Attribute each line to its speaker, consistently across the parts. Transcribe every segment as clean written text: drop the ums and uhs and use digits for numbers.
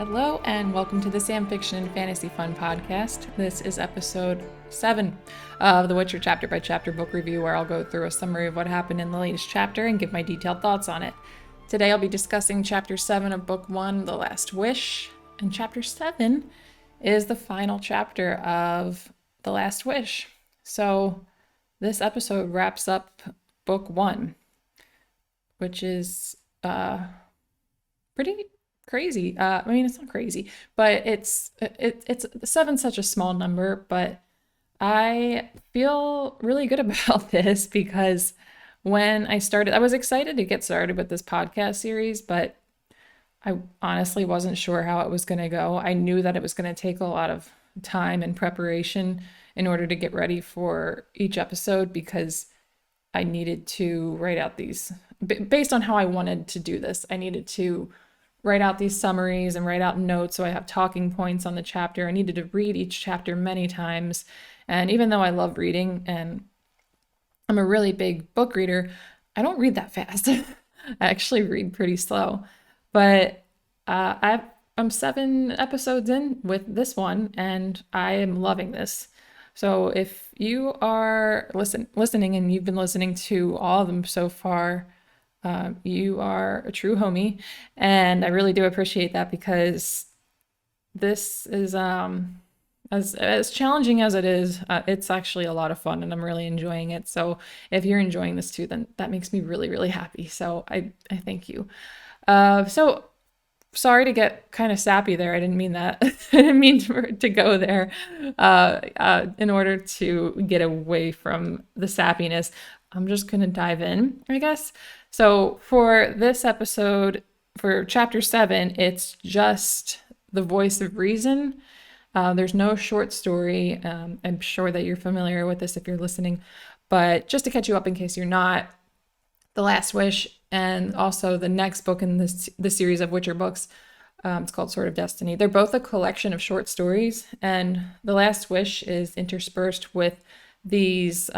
Speaker 1: Hello and welcome to the Sam Fiction and Fantasy Fun podcast. This is episode 7 of the Witcher chapter by chapter book review, where I'll go through a summary of what happened in the latest chapter and give my detailed thoughts on it. Today I'll be discussing chapter 7 of book 1, The Last Wish, and chapter 7 is the final chapter of The Last Wish. So this episode wraps up book 1, which is pretty crazy. I mean, it's not crazy, but it's 7's such a small number, but I feel really good about this because when I started, I was excited to get started with this podcast series, but I honestly wasn't sure how it was going to go. I knew that it was going to take a lot of time and preparation in order to get ready for each episode because I needed to write out these, based on how I wanted to do this, I needed to write out these summaries and write out notes so I have talking points on the chapter. I needed to read each chapter many times. And even though I love reading and I'm a really big book reader, I don't read that fast. I actually read pretty slow. But I'm 7 episodes in with this one and I am loving this. So if you are listening and you've been listening to all of them so far, you are a true homie, and I really do appreciate that because this is as challenging as it is, it's actually a lot of fun and I'm really enjoying it. So if you're enjoying this too, then that makes me really, really happy. So I thank you. So sorry to get kind of sappy there. I didn't mean that. I didn't mean to go there in order to get away from the sappiness. I'm just going to dive in, I guess. So for this episode, for chapter 7, it's just the voice of reason. There's no short story. I'm sure that you're familiar with this if you're listening, but just to catch you up in case you're not, The Last Wish and also the next book in the series of Witcher books, it's called Sword of Destiny. They're both a collection of short stories, and The Last Wish is interspersed with these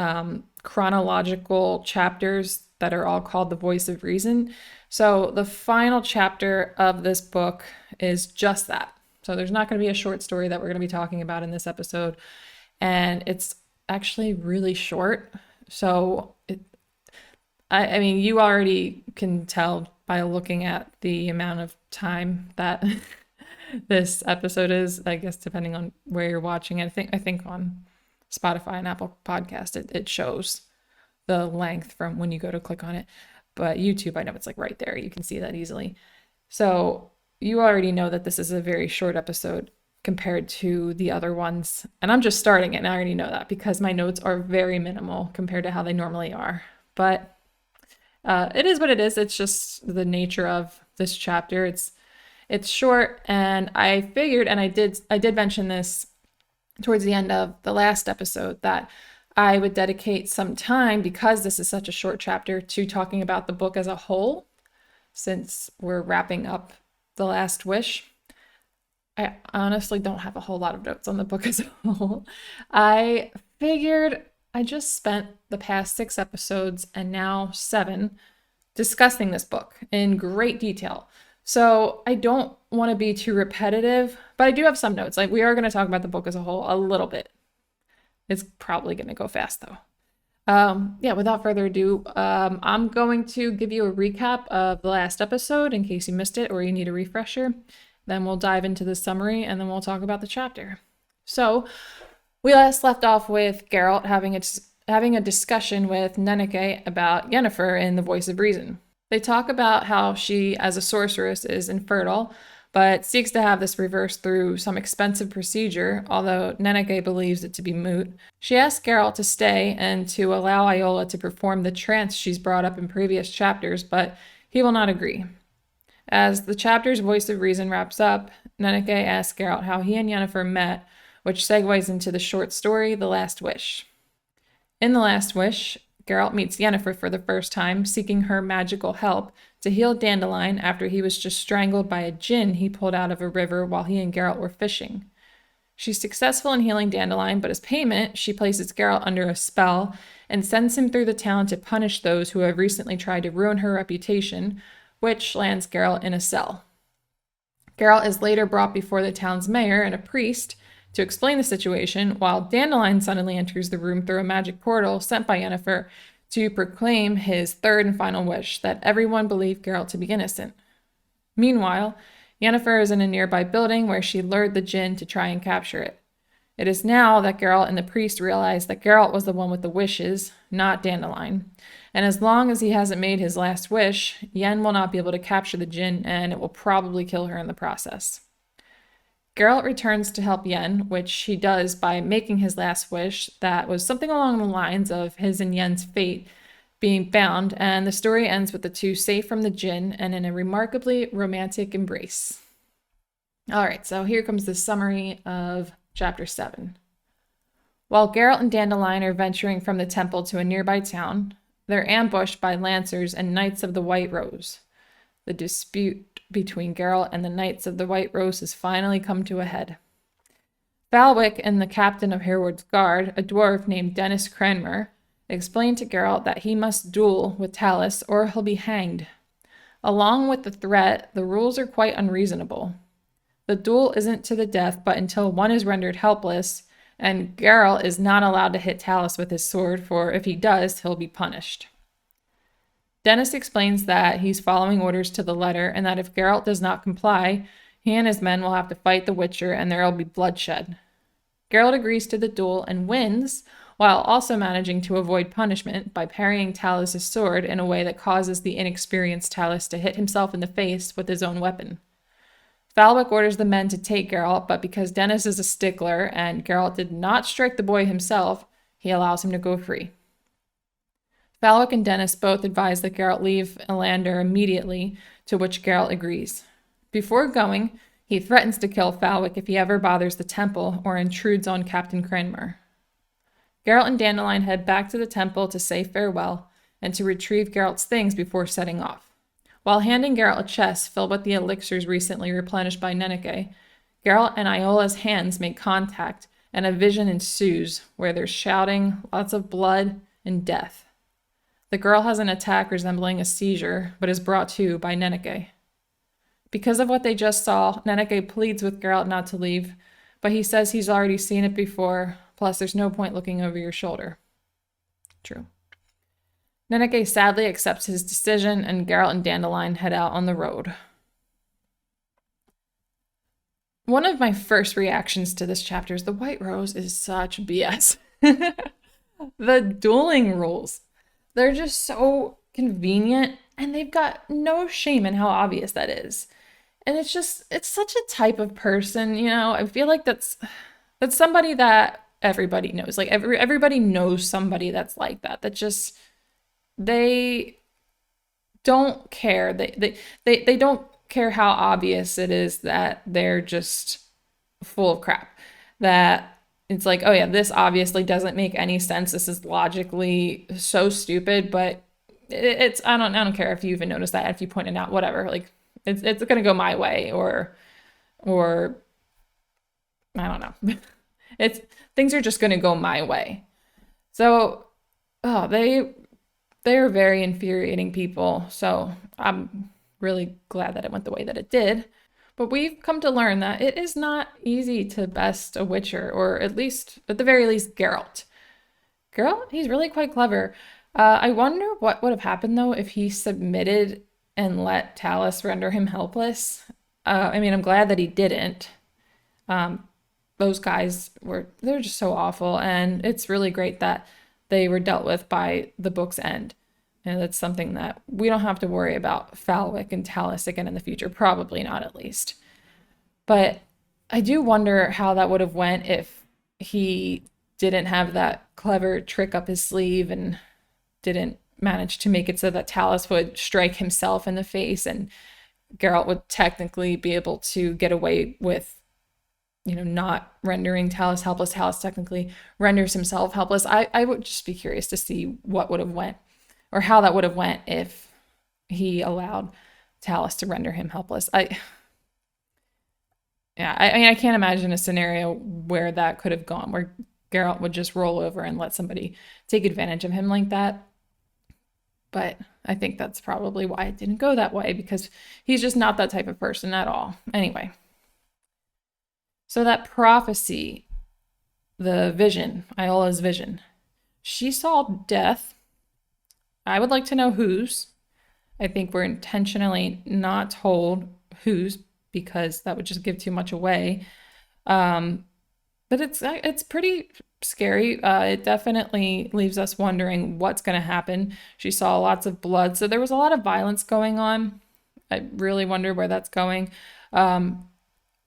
Speaker 1: chronological chapters that are all called The Voice of Reason. So the final chapter of this book is just that. So there's not going to be a short story that we're going to be talking about in this episode. And it's actually really short. So I mean, you already can tell by looking at the amount of time that this episode is, I guess, depending on where you're watching it. I think on Spotify and Apple Podcast, it shows the length from when you go to click on it. But YouTube, I know it's like right there. You can see that easily. So you already know that this is a very short episode compared to the other ones. And I'm just starting it, and I already know that because my notes are very minimal compared to how they normally are. But it is what it is. It's just the nature of this chapter. It's short, and I figured, and I did mention this towards the end of the last episode, that I would dedicate some time, because this is such a short chapter, to talking about the book as a whole, since we're wrapping up The Last Wish. I honestly don't have a whole lot of notes on the book as a whole. I figured I just spent the past 6 episodes and now 7 discussing this book in great detail. So I don't want to be too repetitive, but I do have some notes. Like, we are going to talk about the book as a whole a little bit. It's probably going to go fast though. Without further ado, I'm going to give you a recap of the last episode in case you missed it or you need a refresher. Then we'll dive into the summary and then we'll talk about the chapter. So we last left off with Geralt having a discussion with Nenneke about Yennefer in The Voice of Reason. They talk about how she, as a sorceress, is infertile, but seeks to have this reversed through some expensive procedure, although Nenneke believes it to be moot. She asks Geralt to stay and to allow Iola to perform the trance she's brought up in previous chapters, but he will not agree. As the chapter's Voice of Reason wraps up, Nenneke asks Geralt how he and Yennefer met, which segues into the short story, The Last Wish. In The Last Wish, Geralt meets Yennefer for the first time, seeking her magical help to heal Dandelion after he was just strangled by a djinn he pulled out of a river while he and Geralt were fishing. She's successful in healing Dandelion, but as payment, she places Geralt under a spell and sends him through the town to punish those who have recently tried to ruin her reputation, which lands Geralt in a cell. Geralt is later brought before the town's mayor and a priest to explain the situation, while Dandelion suddenly enters the room through a magic portal sent by Yennefer to proclaim his third and final wish, that everyone believe Geralt to be innocent. Meanwhile, Yennefer is in a nearby building where she lured the djinn to try and capture it. It is now that Geralt and the priest realize that Geralt was the one with the wishes, not Dandelion. And as long as he hasn't made his last wish, Yen will not be able to capture the djinn, and it will probably kill her in the process. Geralt returns to help Yen, which he does by making his last wish that was something along the lines of his and Yen's fate being bound, and the story ends with the two safe from the djinn and in a remarkably romantic embrace. All right, so here comes the summary of Chapter 7. While Geralt and Dandelion are venturing from the temple to a nearby town, they're ambushed by Lancers and Knights of the White Rose. The dispute between Geralt and the Knights of the White Rose has finally come to a head. Falwick and the captain of Hereward's Guard, a dwarf named Dennis Cranmer, explained to Geralt that he must duel with Talus or he'll be hanged. Along with the threat, the rules are quite unreasonable. The duel isn't to the death, but until one is rendered helpless, and Geralt is not allowed to hit Talus with his sword, for if he does, he'll be punished. Dennis explains that he's following orders to the letter, and that if Geralt does not comply, he and his men will have to fight the Witcher, and there will be bloodshed. Geralt agrees to the duel and wins, while also managing to avoid punishment by parrying Talus' sword in a way that causes the inexperienced Talus to hit himself in the face with his own weapon. Falwick orders the men to take Geralt, but because Dennis is a stickler and Geralt did not strike the boy himself, he allows him to go free. Falwick and Dennis both advise that Geralt leave Elander immediately, to which Geralt agrees. Before going, he threatens to kill Falwick if he ever bothers the temple or intrudes on Captain Cranmer. Geralt and Dandelion head back to the temple to say farewell and to retrieve Geralt's things before setting off. While handing Geralt a chest filled with the elixirs recently replenished by Nenneke, Geralt and Iola's hands make contact, and a vision ensues where there's shouting, lots of blood, and death. The girl has an attack resembling a seizure, but is brought to by Nenneke. Because of what they just saw, Nenneke pleads with Geralt not to leave, but he says he's already seen it before, plus there's no point looking over your shoulder. True. Nenneke sadly accepts his decision, and Geralt and Dandelion head out on the road. One of my first reactions to this chapter is the White Rose is such BS. The dueling rules, they're just so convenient, and they've got no shame in how obvious that is. And it's such a type of person, you know. I feel like that's somebody that everybody knows. Like everybody knows somebody that's like that. That just they don't care. They don't care how obvious it is that they're just full of crap. That it's like, oh yeah, this obviously doesn't make any sense. This is logically so stupid, but it's I don't care if you even notice that, if you point it out, whatever. Like it's gonna go my way, or I don't know. It's things are just gonna go my way. So they are very infuriating people. So I'm really glad that it went the way that it did. But we've come to learn that it is not easy to best a Witcher, or at the very least, Geralt. Geralt, he's really quite clever. I wonder what would have happened, though, if he submitted and let Talus render him helpless. I mean, I'm glad that he didn't. Those guys they're just so awful, and it's really great that they were dealt with by the book's end. And that's something that we don't have to worry about Falwick and Talus again in the future. Probably not, at least. But I do wonder how that would have went if he didn't have that clever trick up his sleeve and didn't manage to make it so that Talus would strike himself in the face, and Geralt would technically be able to get away with, not rendering Talus helpless. Talus technically renders himself helpless. I would just be curious to see what would have went, or how that would have went if he allowed Talus to render him helpless. I mean, I can't imagine a scenario where that could have gone, where Geralt would just roll over and let somebody take advantage of him like that. But I think that's probably why it didn't go that way, because he's just not that type of person at all. Anyway, so that prophecy, the vision, Iola's vision, she saw death. I would like to know whose. I think we're intentionally not told whose, because that would just give too much away. Um, but it's pretty scary. It definitely leaves us wondering what's going to happen. She saw lots of blood, so there was a lot of violence going on. I really wonder where that's going. Um,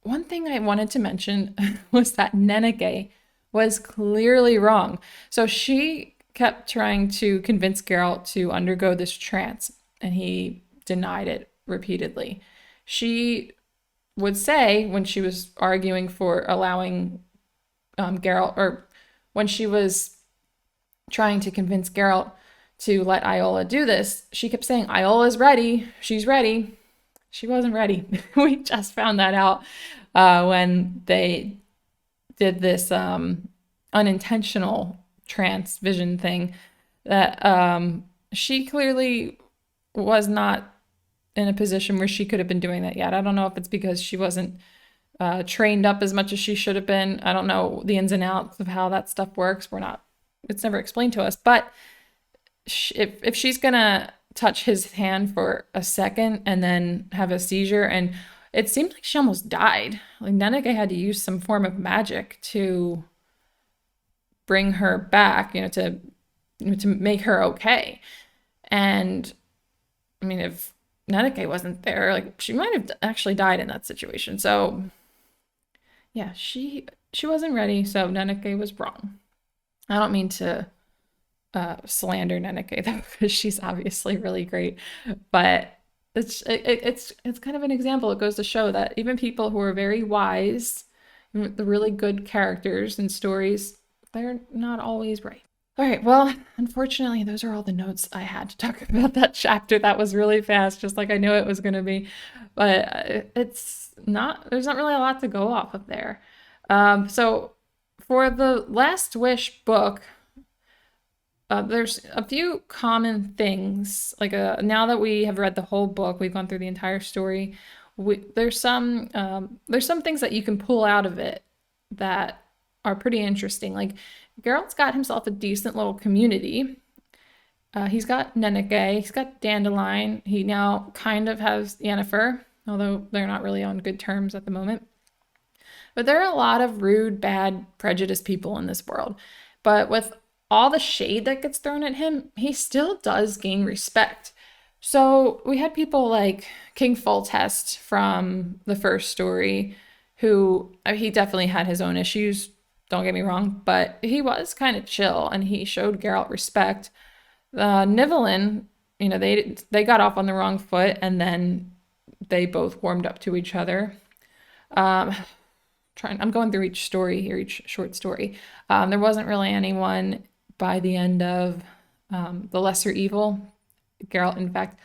Speaker 1: One thing I wanted to mention was that Nenege was clearly wrong. So she kept trying to convince Geralt to undergo this trance, and he denied it repeatedly. She would say, when she was arguing for allowing Geralt, or when she was trying to convince Geralt to let Iola do this, she kept saying, Iola's ready. She's ready. She wasn't ready. We just found that out when they did this unintentional trance vision thing, that she clearly was not in a position where she could have been doing that yet. I don't know if it's because she wasn't trained up as much as she should have been. I don't know the ins and outs of how that stuff works. It's never explained to us. But if she's gonna touch his hand for a second and then have a seizure, and it seemed like she almost died. Like Nenege had to use some form of magic to bring her back, to make her okay. And I mean, if Nenege wasn't there, like she might have actually died in that situation. So yeah, she wasn't ready. So Nenege was wrong. I don't mean to slander Neneke though, because she's obviously really great, but it's kind of an example. It goes to show that even people who are very wise, the really good characters and stories, they're not always right. All right, well, unfortunately, those are all the notes I had to talk about that chapter. That was really fast, just like I knew it was going to be. But there's not really a lot to go off of there. So for the Last Wish book, there's a few common things. Like now that we have read the whole book, we've gone through the entire story. There's some things that you can pull out of it that are pretty interesting. Like Geralt's got himself a decent little community. He's got Neneke, he's got Dandelion. He now kind of has Yennefer, although they're not really on good terms at the moment. But there are a lot of rude, bad, prejudiced people in this world. But with all the shade that gets thrown at him, he still does gain respect. So we had people like King Foltest from the first story, who he definitely had his own issues, don't get me wrong, but he was kind of chill and he showed Geralt respect. Nivellen, they got off on the wrong foot, and then they both warmed up to each other. I'm going through each story here, each short story. There wasn't really anyone by the end of the Lesser Evil. Geralt, in fact,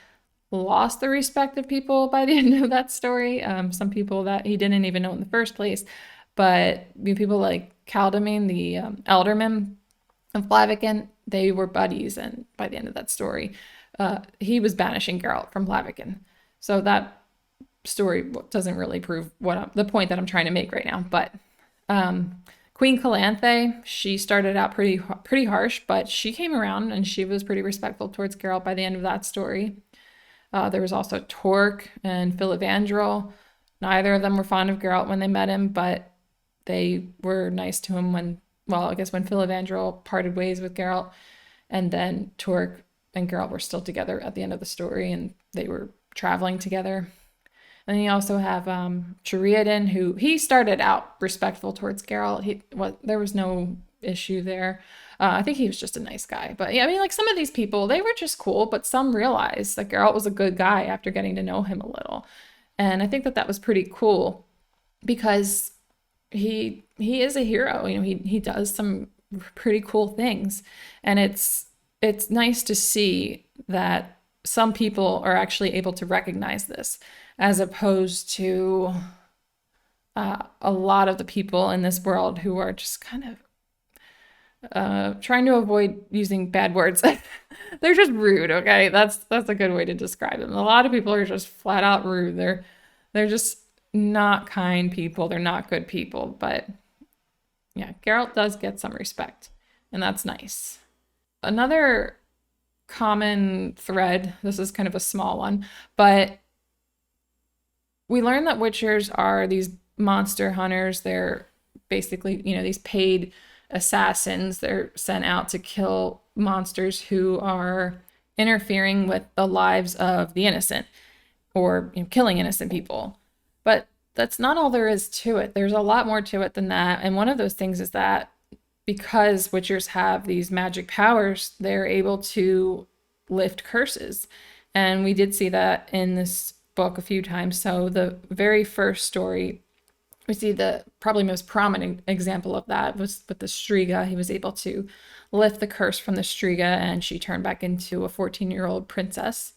Speaker 1: lost the respect of people by the end of that story. Some people that he didn't even know in the first place. But people like Caldamine, the Elderman of Blaviken, they were buddies, and by the end of that story, he was banishing Geralt from Blaviken. So that story doesn't really prove the point that I'm trying to make right now. But Queen Calanthe, she started out pretty harsh, but she came around and she was pretty respectful towards Geralt by the end of that story. There was also Torque and Filavandrel. Neither of them were fond of Geralt when they met him, but they were nice to him when Filavandrel parted ways with Geralt, and then Torque and Geralt were still together at the end of the story, and they were traveling together. And then you also have Chariadin, who he started out respectful towards Geralt. There was no issue there. I think he was just a nice guy. But yeah, I mean, like some of these people, they were just cool, but some realized that Geralt was a good guy after getting to know him a little. And I think that was pretty cool because he is a hero. He does some pretty cool things, and it's nice to see that some people are actually able to recognize this, as opposed to a lot of the people in this world who are just kind of Trying to avoid using bad words. They're just rude, okay? That's a good way to describe them. A lot of people are just flat out rude. They're just not kind people. They're not good people. But yeah, Geralt does get some respect, and that's nice. Another common thread, this is kind of a small one, but we learn that witchers are these monster hunters. They're basically, these paid assassins. They're sent out to kill monsters who are interfering with the lives of the innocent or killing innocent people. But that's not all there is to it. There's a lot more to it than that. And one of those things is that because witchers have these magic powers, they're able to lift curses. And we did see that in this book a few times. So the very first story, we see the probably most prominent example of that was with the Striga. He was able to lift the curse from the Striga, and she turned back into a 14-year-old princess.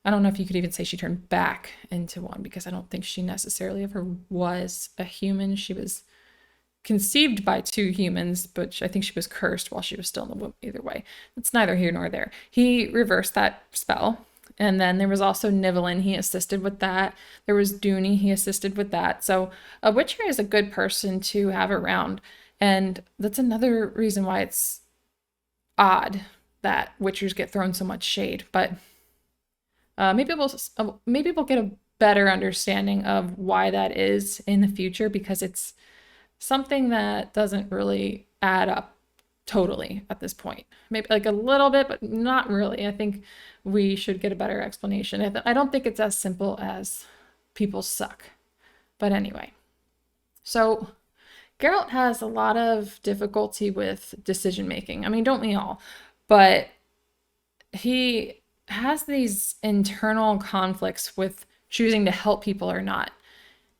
Speaker 1: I don't know if you could even say she turned back into one, because I don't think she necessarily ever was a human. She was conceived by two humans, but I think she was cursed while she was still in the womb. Either way, it's neither here nor there. He reversed that spell. And then there was also Nivellen. He assisted with that. There was Dooney. He assisted with that. So a witcher is a good person to have around. And that's another reason why it's odd that witchers get thrown so much shade. But maybe we'll get a better understanding of why that is in the future, because it's something that doesn't really add up totally at this point. Maybe like a little bit, but not really. I think we should get a better explanation. I don't think it's as simple as people suck. But anyway, so Geralt has a lot of difficulty with decision making. I mean, don't we all? But he has these internal conflicts with choosing to help people or not.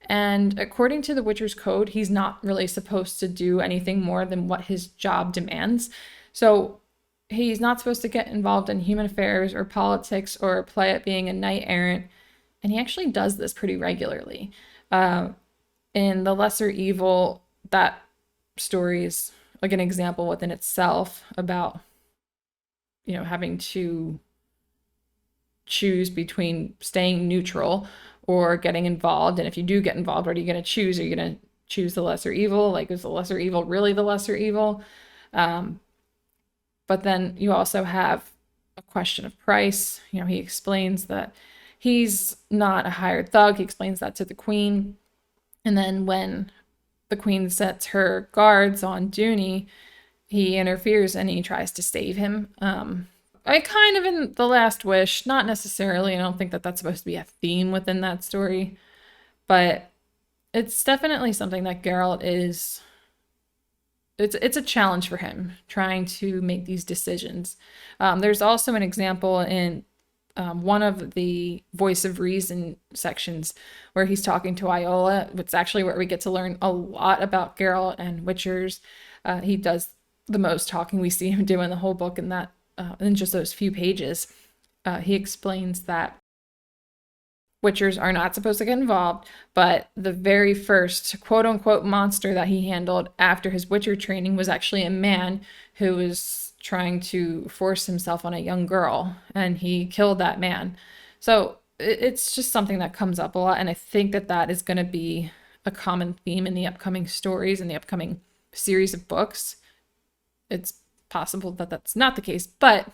Speaker 1: And according to the Witcher's Code, he's not really supposed to do anything more than what his job demands. So he's not supposed to get involved in human affairs or politics or play at being a knight errant. And he actually does this pretty regularly. In The Lesser Evil, that story is like an example within itself about, having to choose between staying neutral or getting involved. And if you do get involved, what are you going to choose? Are you going to choose the lesser evil? Like, is the lesser evil really the lesser evil? But then you also have a question of price. He explains that he's not a hired thug. He explains that to the queen. And then when the queen sets her guards on Dooney, he interferes and he tries to save him. I kind of in The Last Wish, not necessarily. I don't think that that's supposed to be a theme within that story, but it's definitely something that Geralt is. It's a challenge for him trying to make these decisions. There's also an example in one of the Voice of Reason sections where he's talking to Iola. It's actually where we get to learn a lot about Geralt and witchers. He does the most talking we see him do in the whole book, and that in just those few pages, he explains that witchers are not supposed to get involved, but the very first quote-unquote monster that he handled after his witcher training was actually a man who was trying to force himself on a young girl, and he killed that man. So it's just something that comes up a lot, and I think that that is going to be a common theme in the upcoming stories and the upcoming series of books. It's possible that that's not the case, but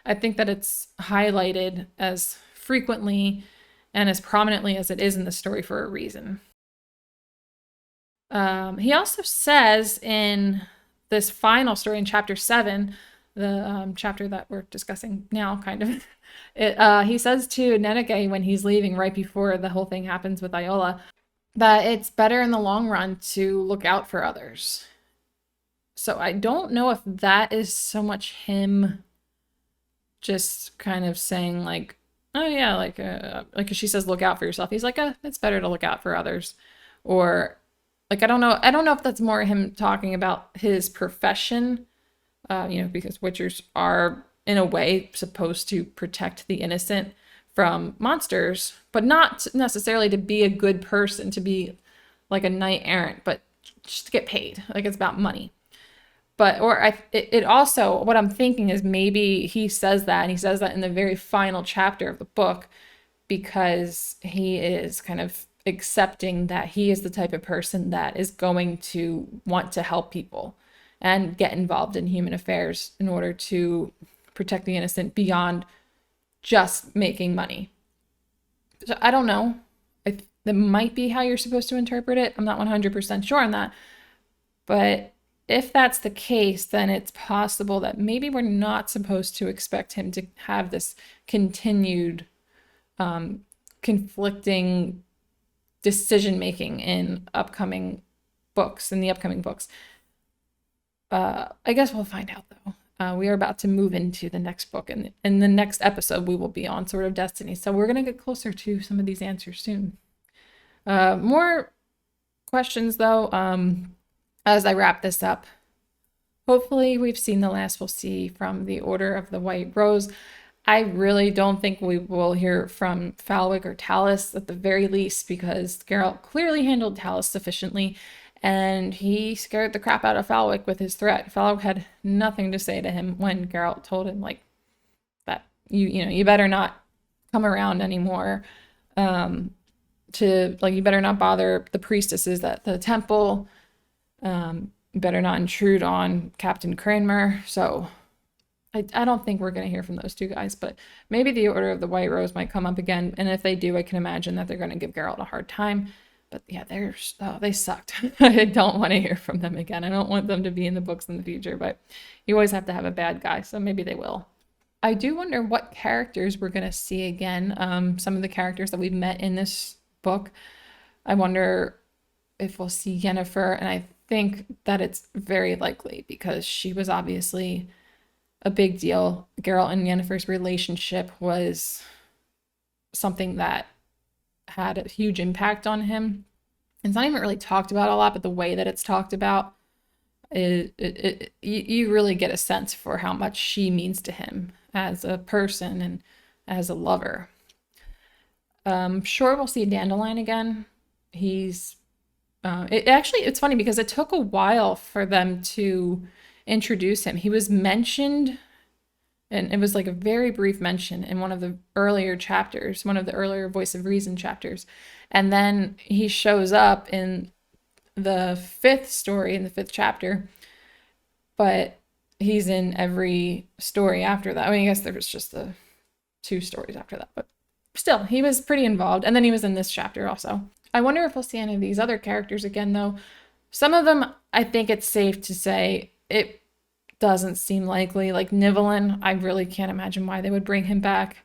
Speaker 1: I think that it's highlighted as frequently and as prominently as it is in the story for a reason. He also says in this final story in chapter 7, the chapter that we're discussing now, kind of, he says to Nenege when he's leaving right before the whole thing happens with Iola, that it's better in the long run to look out for others. So I don't know if that is so much him just kind of saying like, oh yeah, like she says, look out for yourself. He's like, it's better to look out for others. Or like, I don't know if that's more him talking about his profession, because witchers are in a way supposed to protect the innocent from monsters, but not necessarily to be a good person, to be like a knight errant, but just to get paid. Like, it's about money. But, it also, what I'm thinking is maybe he says that, and he says that in the very final chapter of the book, because he is kind of accepting that he is the type of person that is going to want to help people and get involved in human affairs in order to protect the innocent beyond just making money. So I don't know. That might be how you're supposed to interpret it. I'm not 100% sure on that. But if that's the case, then it's possible that maybe we're not supposed to expect him to have this continued conflicting decision making in the upcoming books. I guess we'll find out though. We are about to move into the next book, and in the next episode, we will be on Sword of Destiny. So we're going to get closer to some of these answers soon. More questions though, as I wrap this up. Hopefully, we've seen the last we'll see from the Order of the White Rose. I really don't think we will hear from Falwick or Talus at the very least, because Geralt clearly handled Talus sufficiently, and he scared the crap out of Falwick with his threat. Falwick had nothing to say to him when Geralt told him, like, that you better not come around anymore. You better not bother the priestesses at the temple. Better not intrude on Captain Cranmer. So I don't think we're going to hear from those two guys, but maybe the Order of the White Rose might come up again. And if they do, I can imagine that they're going to give Geralt a hard time. But yeah, they sucked. I don't want to hear from them again. I don't want them to be in the books in the future, but you always have to have a bad guy, so maybe they will. I do wonder what characters we're going to see again. Some of the characters that we've met in this book. I wonder if we'll see Yennefer, and I think that it's very likely because she was obviously a big deal. Geralt and Yennefer's relationship was something that had a huge impact on him. It's not even really talked about a lot, but the way that it's talked about, you really get a sense for how much she means to him as a person and as a lover. Sure, we'll see Dandelion again. It's funny because it took a while for them to introduce him. He was mentioned, and it was like a very brief mention in one of the earlier chapters, one of the earlier Voice of Reason chapters. And then he shows up in the fifth story, in the fifth chapter, but he's in every story after that. I mean, I guess there was just the 2 stories after that, but still, he was pretty involved. And then he was in this chapter also. I wonder if we'll see any of these other characters again, though. Some of them, I think it's safe to say, it doesn't seem likely. Like Nivellen, I really can't imagine why they would bring him back.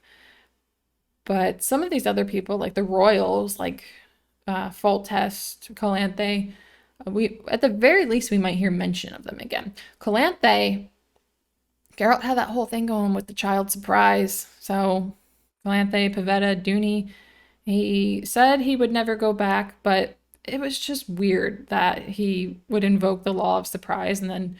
Speaker 1: But some of these other people, like the royals, like Foltest, Calanthe, at the very least, we might hear mention of them again. Calanthe, Geralt had that whole thing going with the child surprise. So Calanthe, Pavetta, Dooney, he said he would never go back, but it was just weird that he would invoke the law of surprise, and then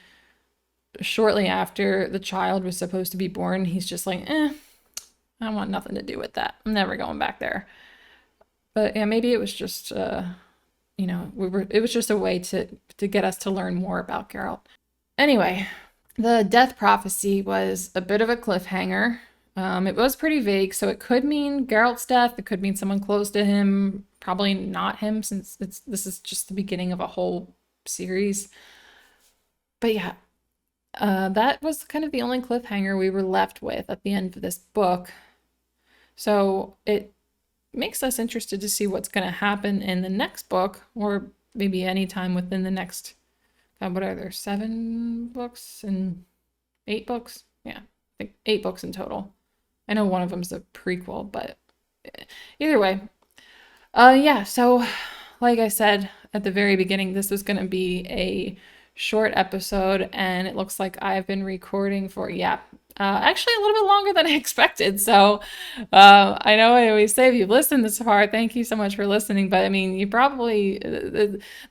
Speaker 1: shortly after the child was supposed to be born, he's just like, I want nothing to do with that. I'm never going back there. But yeah, maybe it was just, it was just a way to get us to learn more about Geralt. Anyway, the death prophecy was a bit of a cliffhanger. It was pretty vague, so it could mean Geralt's death. It could mean someone close to him. Probably not him, since this is just the beginning of a whole series. But yeah, that was kind of the only cliffhanger we were left with at the end of this book. So it makes us interested to see what's going to happen in the next book, or maybe any time within the next, what are there, 7 books and 8 books? Yeah, I think 8 books in total. I know one of them's a prequel, but either way. Yeah, so like I said at the very beginning, this was going to be a short episode, and it looks like I've been recording for, actually a little bit longer than I expected. So I know I always say, if you've listened this far, thank you so much for listening. But I mean, you probably,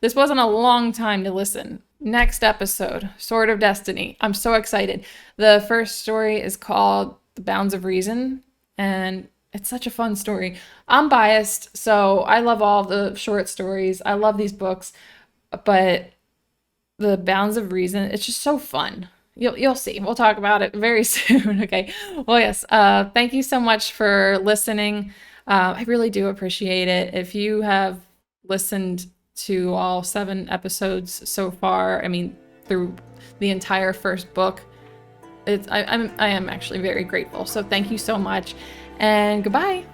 Speaker 1: this wasn't a long time to listen. Next episode, Sword of Destiny. I'm so excited. The first story is called The Bounds of Reason, and it's such a fun story. I'm biased, so I love all the short stories. I love these books, but the bounds of reason. It's just so fun. You'll see. We'll talk about it very soon. Okay. Well, yes. Thank you so much for listening. I really do appreciate it. If you have listened to all 7 episodes so far, I mean, through the entire first book, I am actually very grateful. So thank you so much, and goodbye.